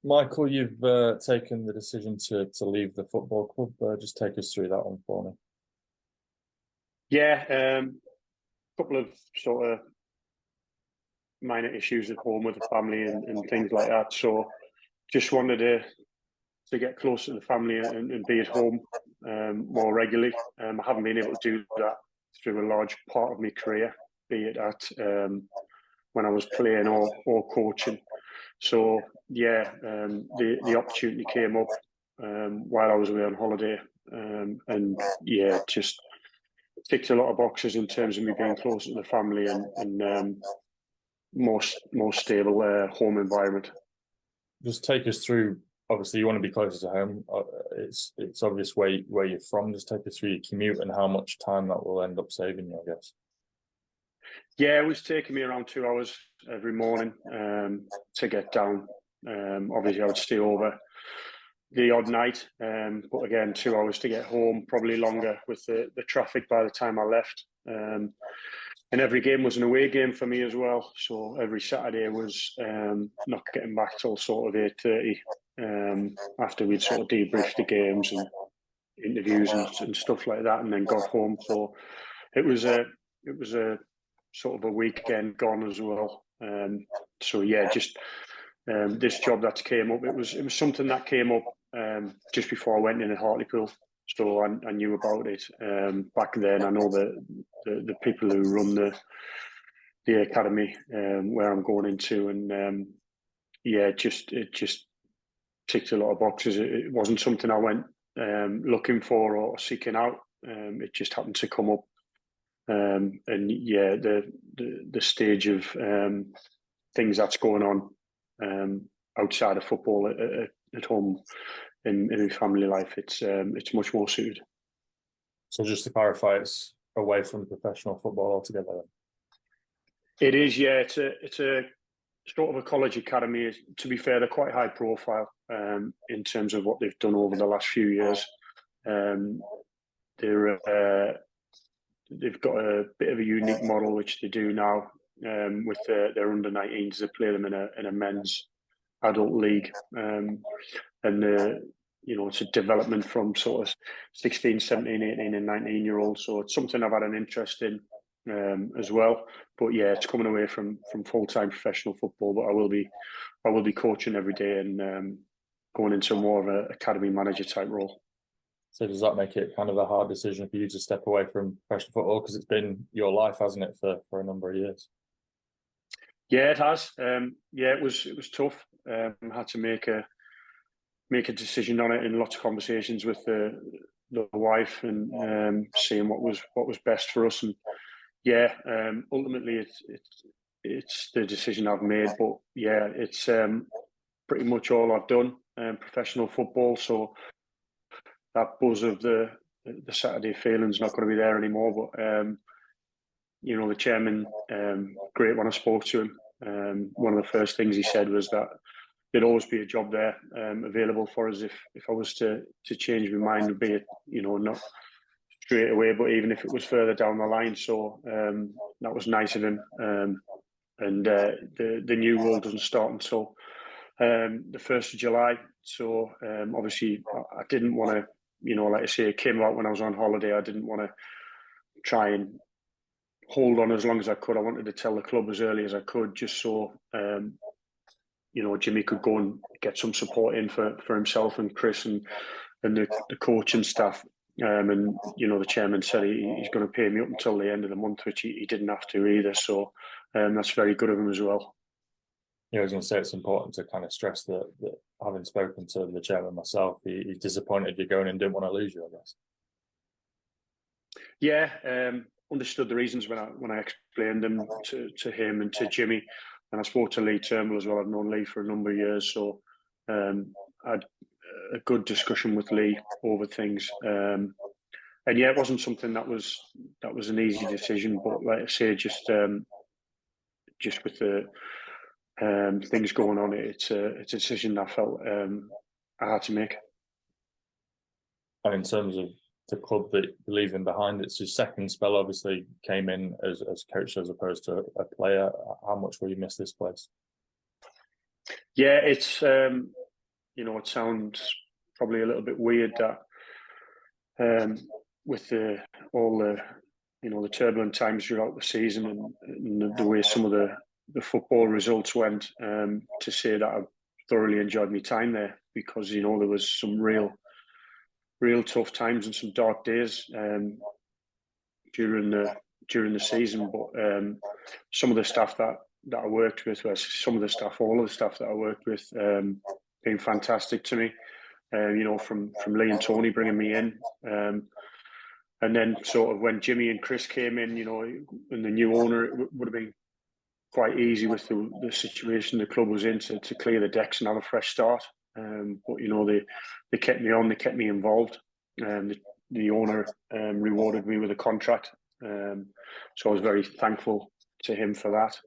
Michael, you've taken the decision to leave the football club. Just take us through that one for me. Yeah, couple of sort of minor issues at home with the family and things like that. So just wanted to get closer to the family and be at home more regularly. I haven't been able to do that through a large part of my career, be it at when I was playing or coaching. So yeah, the opportunity came up while I was away on holiday, and yeah, just ticked a lot of boxes in terms of me being closer to the family and more stable home environment. Just take us through. Obviously, you want to be closer to home. It's obvious where you're from. Just take us through your commute and how much time that will end up saving you, I guess. Yeah, it was taking me around 2 hours every morning to get down. Obviously, I would stay over the odd night, but again, 2 hours to get home, probably longer with the traffic by the time I left. And every game was an away game for me as well. So every Saturday was not getting back till sort of 8:30 after we'd sort of debriefed the games and interviews and stuff like that, and then got home. So it was a sort of a weekend gone as well. So yeah, just this job that came up. It was something that came up just before I went in at Hartlepool. So I knew about it back then. I know the people who run the academy where I'm going into, and yeah, it just ticked a lot of boxes. It wasn't something I went looking for or seeking out. It just happened to come up, and yeah, the stage of things that's going on outside of football at home in family life, it's much more suited. So just to clarify, it's away from professional football altogether, then? It is, yeah. It's a sort of a college academy. To be fair, they're quite high profile in terms of what they've done over the last few years. They've got a bit of a unique model which they do now with their under 19s. They play them in a men's adult league, and it's a development from sort of 16, 17, 18 and 19-year-olds. So it's something I've had an interest in as well. But yeah, it's coming away from full-time professional football, but I will be coaching every day and going into more of an academy manager type role. So does that make it kind of a hard decision for you to step away from professional football, because it's been your life, hasn't it, for a number of years? Yeah, it has. Yeah, it was tough. I had to make a decision on it in lots of conversations with the wife and seeing what was best for us. And yeah, ultimately it's the decision I've made. But yeah, it's pretty much all I've done professional football. So that buzz of the Saturday feeling's not going to be there anymore. But the chairman, great when I spoke to him. One of the first things he said was that there'd always be a job there available for us if I was to change my mind, be it not straight away, but even if it was further down the line. So that was nice of him. And the new role doesn't start until the 1st of July. So obviously I didn't want to, like I say, it came out when I was on holiday. I didn't want to try and hold on as long as I could. I wanted to tell the club as early as I could, just so Jimmy could go and get some support in for himself and Chris and the coach and staff. And the chairman said he's going to pay me up until the end of the month, which he didn't have to either. So that's very good of him as well. Yeah, I was going to say it's important to kind of stress that having spoken to the chairman myself, he's disappointed you're going and didn't want to lose you, I guess. Yeah, understood the reasons when I explained them to him and to Jimmy, and I spoke to Lee Turnbull as well. I've known Lee for a number of years, so I had a good discussion with Lee over things. And yeah, it wasn't something that was an easy decision, but like I say, just with the things going on, it's a decision I felt I had to make. And in terms of the club that you're leaving behind, it's your second spell. Obviously, came in as coach as opposed to a player. How much will you miss this place? Yeah, it's it sounds probably a little bit weird that with all the the turbulent times throughout the season and the way some of the football results went, to say that I thoroughly enjoyed my time there, because there was some real tough times and some dark days during the season. But some of the staff that I worked with, all of the staff that I worked with, been fantastic to me. From Lee and Tony bringing me in, and then sort of when Jimmy and Chris came in, and the new owner, it would have been quite easy with the situation the club was in to clear the decks and have a fresh start. But they kept me on, they kept me involved. The owner rewarded me with a contract, so I was very thankful to him for that.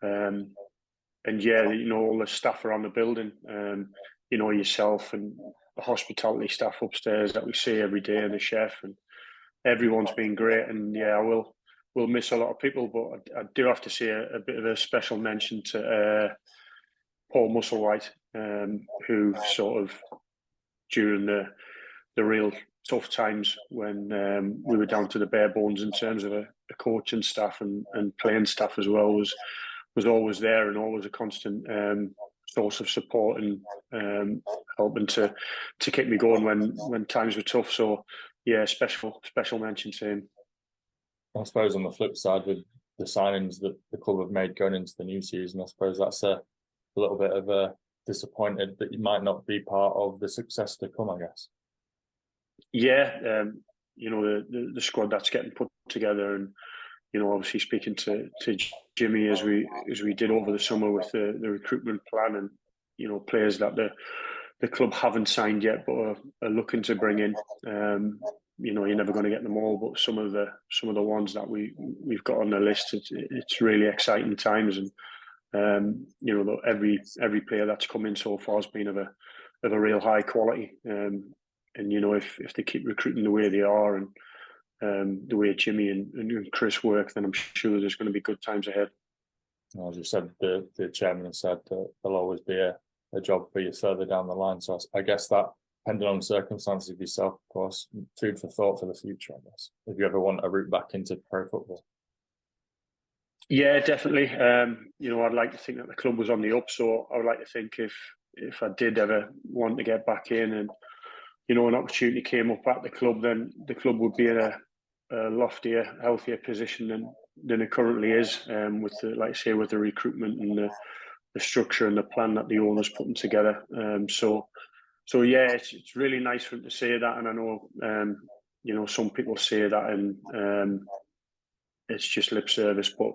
And yeah, all the staff around the building, yourself and the hospitality staff upstairs that we see every day, and the chef, and everyone's been great. And yeah, we'll miss a lot of people, but I do have to say a bit of a special mention to Paul Musselwhite, who sort of during the real tough times when we were down to the bare bones in terms of a coaching staff and playing staff as well, was always there and always a constant source of support and helping to keep me going when times were tough. So yeah, special mention to him. I suppose on the flip side, with the signings that the club have made going into the new season, I suppose that's a little bit of a disappointed that you might not be part of the success to come, I guess. Yeah, the squad that's getting put together, and obviously speaking to Jimmy as we did over the summer with the recruitment plan, and players that the club haven't signed yet but are looking to bring in. You're never going to get them all, but some of the ones that we've got on the list, it's really exciting times. And every player that's come in so far has been of a real high quality. And if they keep recruiting the way they are, and the way Jimmy and Chris work, then I'm sure there's going to be good times ahead. As you said, the chairman has said that there'll always be a job for you further down the line. So I guess that, depending on circumstances of yourself, of course, food for thought for the future, I guess, if you ever want a route back into pro football. Yeah, definitely. I'd like to think that the club was on the up, so I would like to think if I did ever want to get back in, and an opportunity came up at the club, then the club would be in a loftier, healthier position than it currently is, with the recruitment and the structure and the plan that the owner's putting together. So yeah, it's really nice for him to say that, and I know some people say that, and it's just lip service. But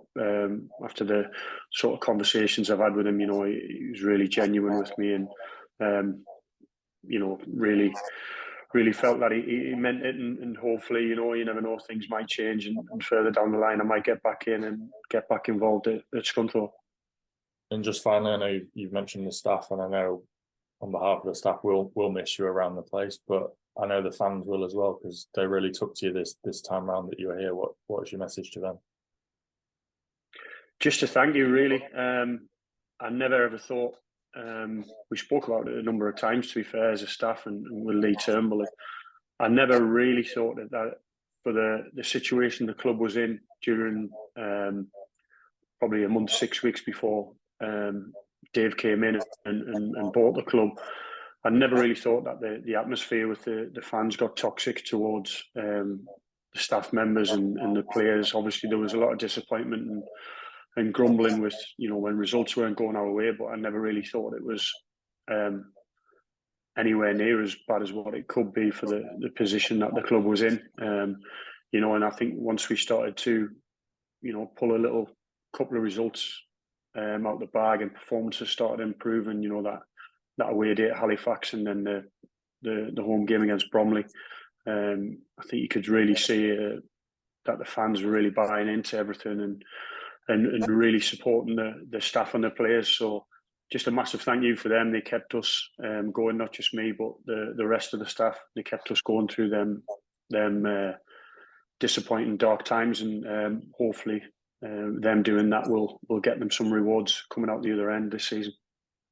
after the sort of conversations I've had with him, he was really genuine with me, and really felt that he meant it, and hopefully, you never know, things might change, and further down the line I might get back in and get back involved at Scunthorpe. And just finally, I know you've mentioned the staff, and I know on behalf of the staff we'll miss you around the place, but I know the fans will as well, because they really took to you this time round that you were here. What is your message to them? Just to thank you, really. I never ever thought, we spoke about it a number of times, to be fair, as a staff, and with Lee Turnbull, I never really thought that for the situation the club was in during probably a month, 6 weeks before Dave came in and bought the club, I never really thought that the atmosphere with the fans got toxic towards the staff members and the players. Obviously, there was a lot of disappointment and grumbling with, when results weren't going our way, but I never really thought it was anywhere near as bad as what it could be for the position that the club was in. And I think once we started to, pull a little couple of results out the bag, and performances started improving, that away day at Halifax, and then the home game against Bromley, I think you could really see that the fans were really buying into everything and really supporting the staff and the players. So just a massive thank you for them. They kept us going, not just me, but the rest of the staff. They kept us going through them disappointing dark times, and hopefully them doing that will get them some rewards coming out the other end this season.